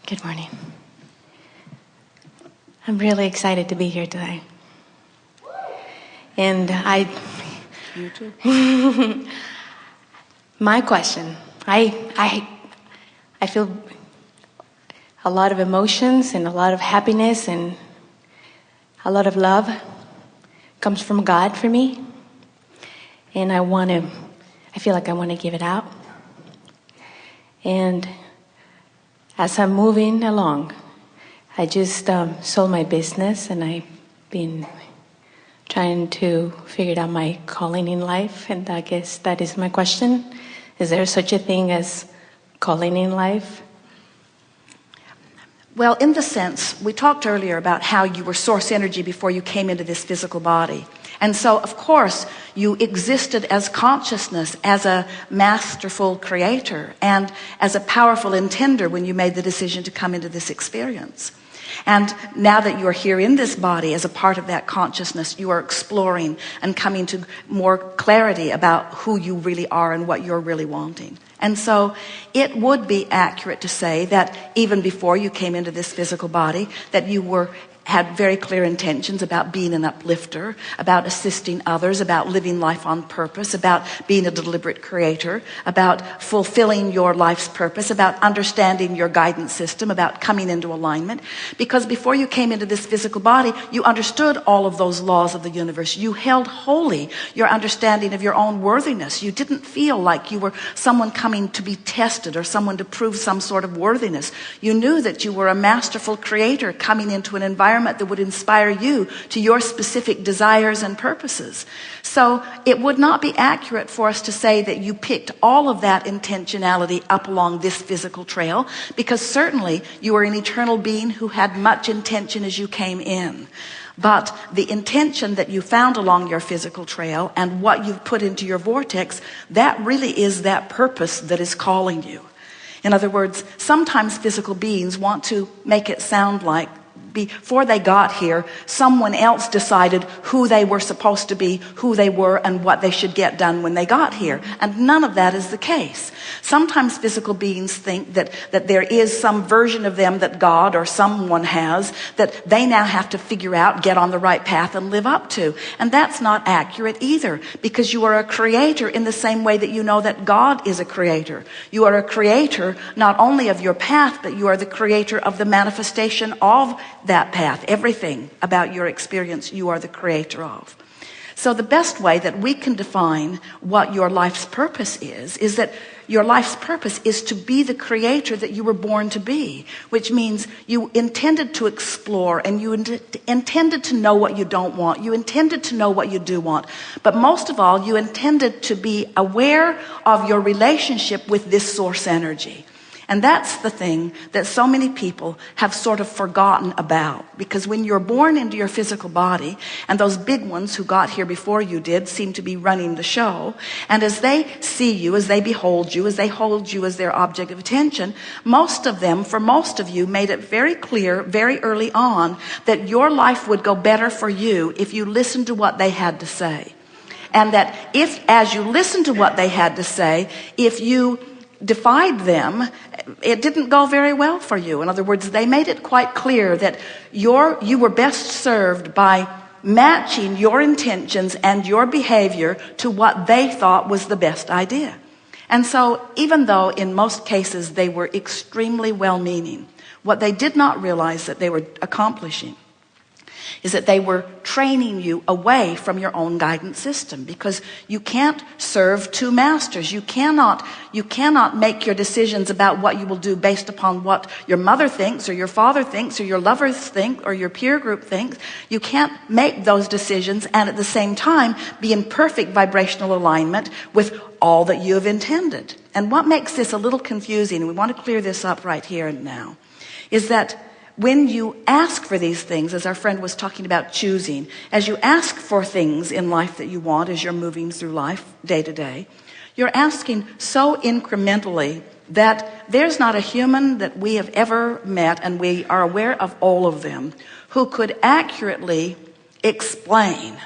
Good morning. I'm really excited to be here today. And You too. my question, I feel a lot of emotions and a lot of happiness and a lot of love comes from God for me. And I feel like I want to give it out. And as I'm moving along, I just sold my business and I've been trying to figure out my calling in life. And I guess that is my question. Is there such a thing as calling in life? Well, in the sense, we talked earlier about how you were source energy before you came into this physical body. And so, of course, you existed as consciousness, as a masterful creator, and as a powerful intender when you made the decision to come into this experience. And now that you are here in this body as a part of that consciousness, you are exploring and coming to more clarity about who you really are and what you're really wanting. And so it would be accurate to say that even before you came into this physical body, that you had very clear intentions about being an uplifter, about assisting others, about living life on purpose, about being a deliberate creator, about fulfilling your life's purpose, about understanding your guidance system, about coming into alignment. Because before you came into this physical body, you understood all of those laws of the universe. You held holy your understanding of your own worthiness. You didn't feel like you were someone coming to be tested or someone to prove some sort of worthiness. You knew that you were a masterful creator coming into an environment that would inspire you to your specific desires and purposes. So it would not be accurate for us to say that you picked all of that intentionality up along this physical trail, because certainly you are an eternal being who had much intention as you came in. But the intention that you found along your physical trail and what you've put into your vortex, that really is that purpose that is calling you. In other words, sometimes physical beings want to make it sound like before they got here, someone else decided who they were supposed to be, who they were, and what they should get done when they got here. And none of that is the case. Sometimes physical beings think that there is some version of them that God or someone has that they now have to figure out, get on the right path, and live up to. And that's not accurate either, because you are a creator in the same way that you know that God is a creator. You are a creator not only of your path, but you are the creator of the manifestation of that path. Everything about your experience you are the creator of. So the best way that we can define what your life's purpose is that your life's purpose is to be the creator that you were born to be, which means you intended to explore and you intended to know what you don't want. You intended to know what you do want. But most of all, you intended to be aware of your relationship with this source energy. And that's the thing that so many people have sort of forgotten about. Because when you're born into your physical body, and those big ones who got here before you did seem to be running the show, and as they see you, as they behold you, as they hold you as their object of attention, most of them, for most of you, made it very clear very early on that your life would go better for you if you listened to what they had to say. And that if, as you listened to what they had to say, if you defied them, it didn't go very well for you. In other words, they made it quite clear that you were best served by matching your intentions and your behavior to what they thought was the best idea. And so even though in most cases they were extremely well-meaning, what they did not realize that they were accomplishing is that they were training you away from your own guidance system, because you can't serve two masters. You cannot make your decisions about what you will do based upon what your mother thinks or your father thinks or your lovers think or your peer group thinks. You can't make those decisions and at the same time be in perfect vibrational alignment with all that you have intended. And what makes this a little confusing, and we want to clear this up right here and now, is that when you ask for these things, as our friend was talking about choosing, as you ask for things in life that you want as you're moving through life day to day, you're asking so incrementally that there's not a human that we have ever met, and we are aware of all of them, who could accurately explain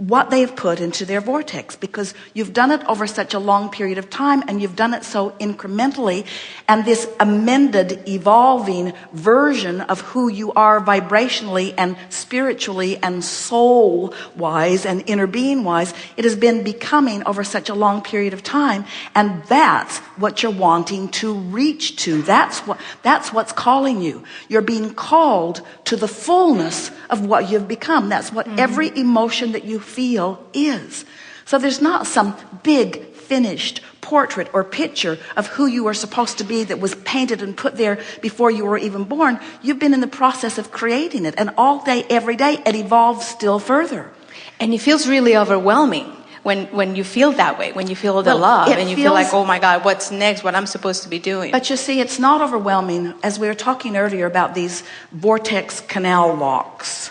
what they've put into their vortex, because you've done it over such a long period of time, and you've done it so incrementally, and this amended, evolving version of who you are vibrationally and spiritually and soul-wise and inner being-wise, it has been becoming over such a long period of time, and that's what you're wanting to reach to. That's what's calling you. You're being called to the fullness of what you've become. That's what every emotion that you feel is. So there's not some big finished portrait or picture of who you are supposed to be that was painted and put there before you were even born. You've been in the process of creating it, and all day, every day, it evolves still further. And it feels really overwhelming when you feel that way, when you feel the love, and you feel like, oh my God, what's next, what I'm supposed to be doing. But you see, it's not overwhelming. As we were talking earlier about these vortex canal locks,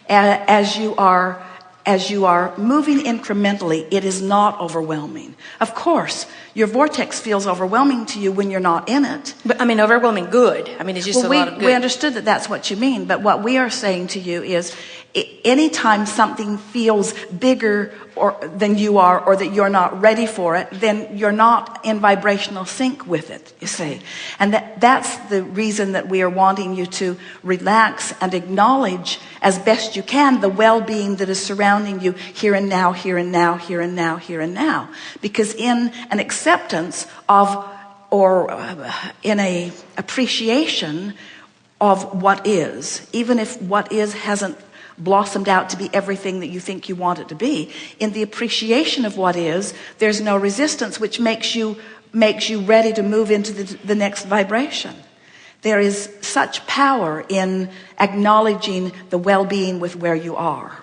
as you are moving incrementally, it is not overwhelming. Of course, your vortex feels overwhelming to you when you're not in it. But I mean, overwhelming good. I mean, it's just a lot of good. We understood that that's what you mean. But what we are saying to you is, anytime something feels bigger than you are, or that you're not ready for it, then you're not in vibrational sync with it, you see. And that's the reason that we are wanting you to relax and acknowledge as best you can the well-being that is surrounding you here and now, here and now, here and now, here and now. Because in an acceptance of, or in a appreciation of what is, even if what is hasn't blossomed out to be everything that you think you want it to be, in the appreciation of what is, there's no resistance, which makes you ready to move into the next vibration. There is such power in acknowledging the well-being with where you are.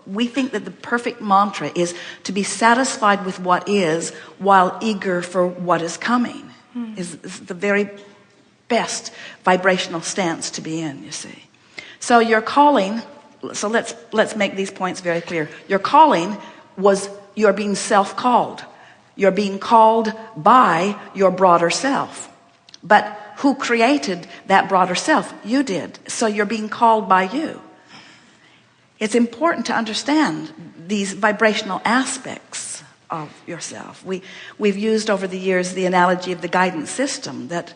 We think that the perfect mantra is to be satisfied with what is while eager for what is coming. Is the very best vibrational stance to be in, you see. So your calling, so let's make these points very clear. Your calling was, you're being self-called. You're being called by your broader self. But who created that broader self? You did. So you're being called by you. It's important to understand these vibrational aspects of yourself. We've used over the years the analogy of the guidance system, that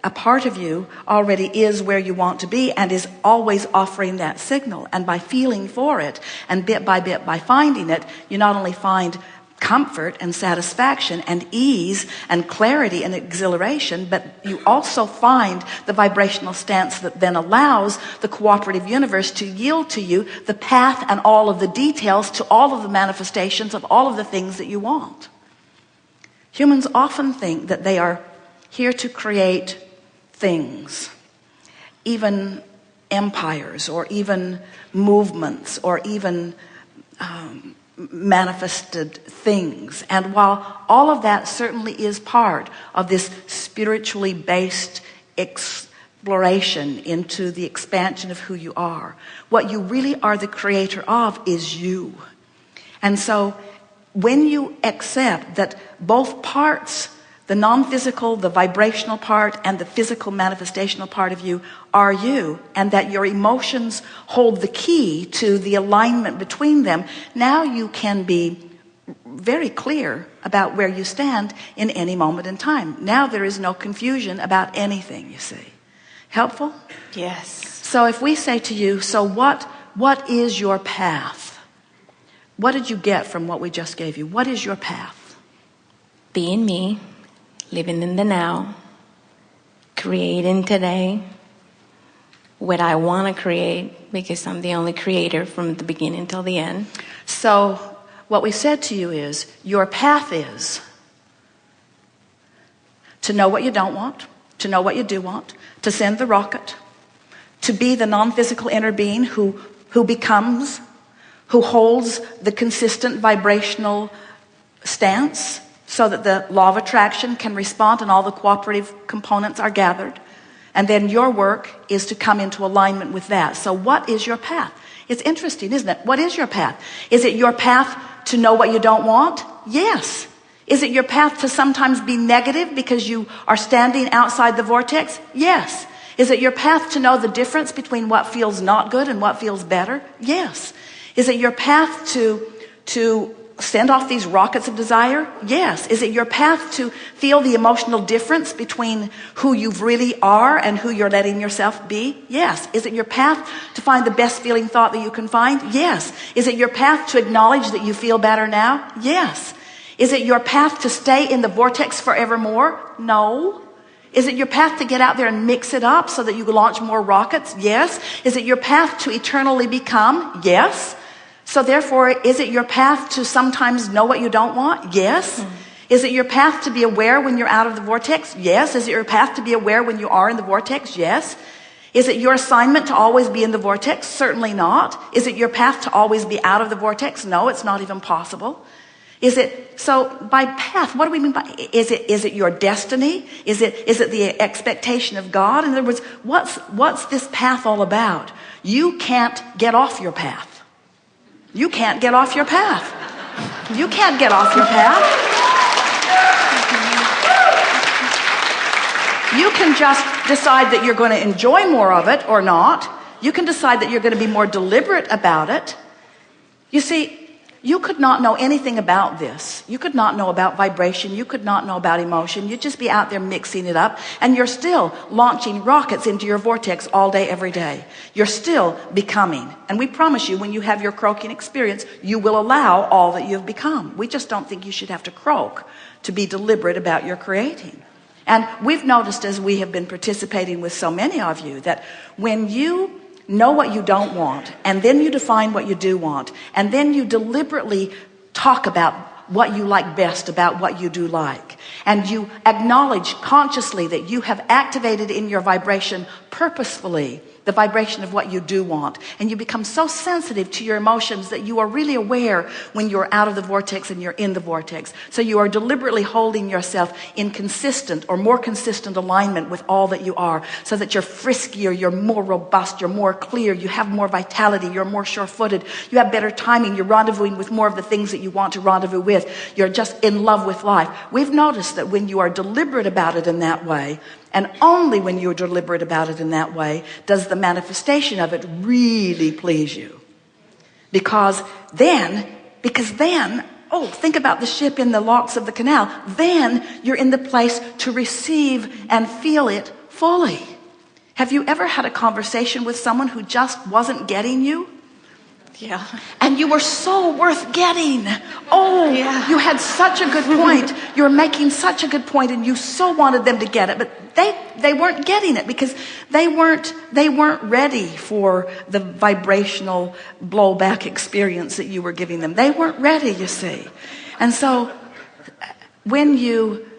a part of you already is where you want to be and is always offering that signal. And by feeling for it, and bit by finding it, you not only find comfort and satisfaction and ease and clarity and exhilaration, but you also find the vibrational stance that then allows the cooperative universe to yield to you the path and all of the details to all of the manifestations of all of the things that you want. Humans often think that they are here to create things, even empires, or even movements, or even manifested things. And while all of that certainly is part of this spiritually based exploration into the expansion of who you are, what you really are the creator of is you. And so when you accept that both parts, the non-physical, the vibrational part, and the physical manifestational part of you are you, and that your emotions hold the key to the alignment between them, now you can be very clear about where you stand in any moment in time. Now there is no confusion about anything, you see. Helpful? Yes. So if we say to you, so what is your path? What did you get from what we just gave you? What is your path? Being me. Living in the now, creating today what I want to create, because I'm the only creator from the beginning till the end. So what we said to you is, your path is to know what you don't want, to know what you do want, to send the rocket, to be the non-physical inner being who becomes, who holds the consistent vibrational stance, so that the law of attraction can respond and all the cooperative components are gathered. And then your work is to come into alignment with that. So what is your path? It's interesting, isn't it? What is your path? Is it your path to know what you don't want? Yes. Is it your path to sometimes be negative because you are standing outside the vortex? Yes. Is it your path to know the difference between what feels not good and what feels better? Yes. Is it your path to send off these rockets of desire? Yes. Is it your path to feel the emotional difference between who you really are and who you're letting yourself be? Yes. Is it your path to find the best feeling thought that you can find? Yes. Is it your path to acknowledge that you feel better now? Yes. Is it your path to stay in the vortex forevermore? No. Is it your path to get out there and mix it up so that you can launch more rockets? Yes. Is it your path to eternally become? Yes. So therefore, is it your path to sometimes know what you don't want? Yes. Is it your path to be aware when you're out of the vortex? Yes. Is it your path to be aware when you are in the vortex? Yes. Is it your assignment to always be in the vortex? Certainly not. Is it your path to always be out of the vortex? No, it's not even possible. So by path, what do we mean by, is it your destiny? Is it the expectation of God? In other words, what's this path all about? You can't get off your path. You can't get off your path. You can't get off your path. You can just decide that you're going to enjoy more of it or not. You can decide that you're going to be more deliberate about it. You see, you could not know anything about this. You could not know about vibration. You could not know about emotion. You'd just be out there mixing it up, and you're still launching rockets into your vortex all day, every day. You're still becoming. And we promise you, when you have your croaking experience, you will allow all that you've become. We just don't think you should have to croak to be deliberate about your creating. And we've noticed, as we have been participating with so many of you, that when you know what you don't want, and then you define what you do want, and then you deliberately talk about what you like best about what you do like, and you acknowledge consciously that you have activated in your vibration purposefully the vibration of what you do want, and you become so sensitive to your emotions that you are really aware when you're out of the vortex and you're in the vortex. So you are deliberately holding yourself in consistent or more consistent alignment with all that you are, so that you're friskier, you're more robust, you're more clear, you have more vitality, you're more sure-footed, you have better timing, you're rendezvousing with more of the things that you want to rendezvous with, you're just in love with life. We've noticed that when you are deliberate about it in that way, and only when you're deliberate about it in that way, does the manifestation of it really please you. Because then, think about the ship in the locks of the canal. Then you're in the place to receive and feel it fully. Have you ever had a conversation with someone who just wasn't getting you? Yeah. And you were so worth getting. Oh, yeah. You had such a good point. You were making such a good point, and you so wanted them to get it, but they weren't getting it because they weren't ready for the vibrational blowback experience that you were giving them. They weren't ready, you see. And so when you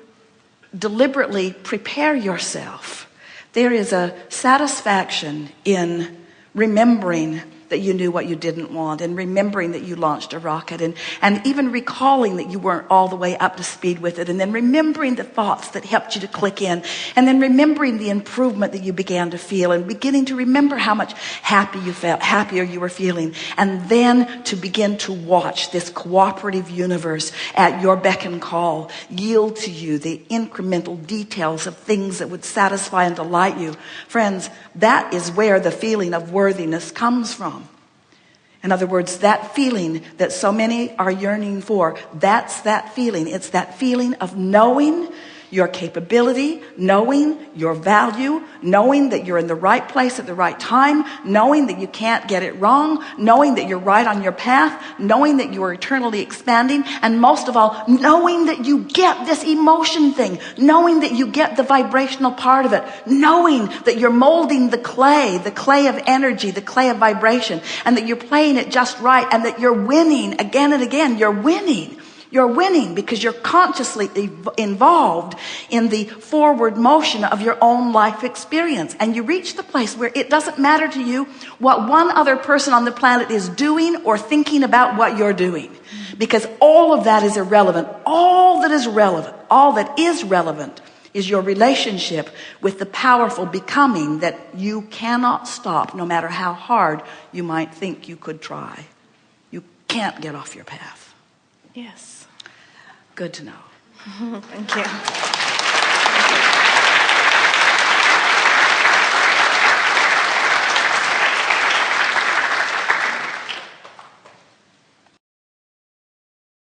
deliberately prepare yourself, there is a satisfaction in remembering that you knew what you didn't want, and remembering that you launched a rocket, and even recalling that you weren't all the way up to speed with it, and then remembering the thoughts that helped you to click in, and then remembering the improvement that you began to feel, and beginning to remember how much happier you were feeling, and then to begin to watch this cooperative universe at your beck and call yield to you the incremental details of things that would satisfy and delight you. Friends, that is where the feeling of worthiness comes from. In other words, that feeling that so many are yearning for, that's that feeling. It's that feeling of knowing your capability, knowing your value, knowing that you're in the right place at the right time, knowing that you can't get it wrong, knowing that you're right on your path, knowing that you are eternally expanding, and most of all, knowing that you get this emotion thing, knowing that you get the vibrational part of it, knowing that you're molding the clay of energy, the clay of vibration, and that you're playing it just right, and that you're winning again and again. You're winning. You're winning because you're consciously involved in the forward motion of your own life experience. And you reach the place where it doesn't matter to you what one other person on the planet is doing or thinking about what you're doing. Because all of that is irrelevant. All that is relevant is your relationship with the powerful becoming that you cannot stop, no matter how hard you might think you could try. You can't get off your path. Yes. Good to know. Thank you.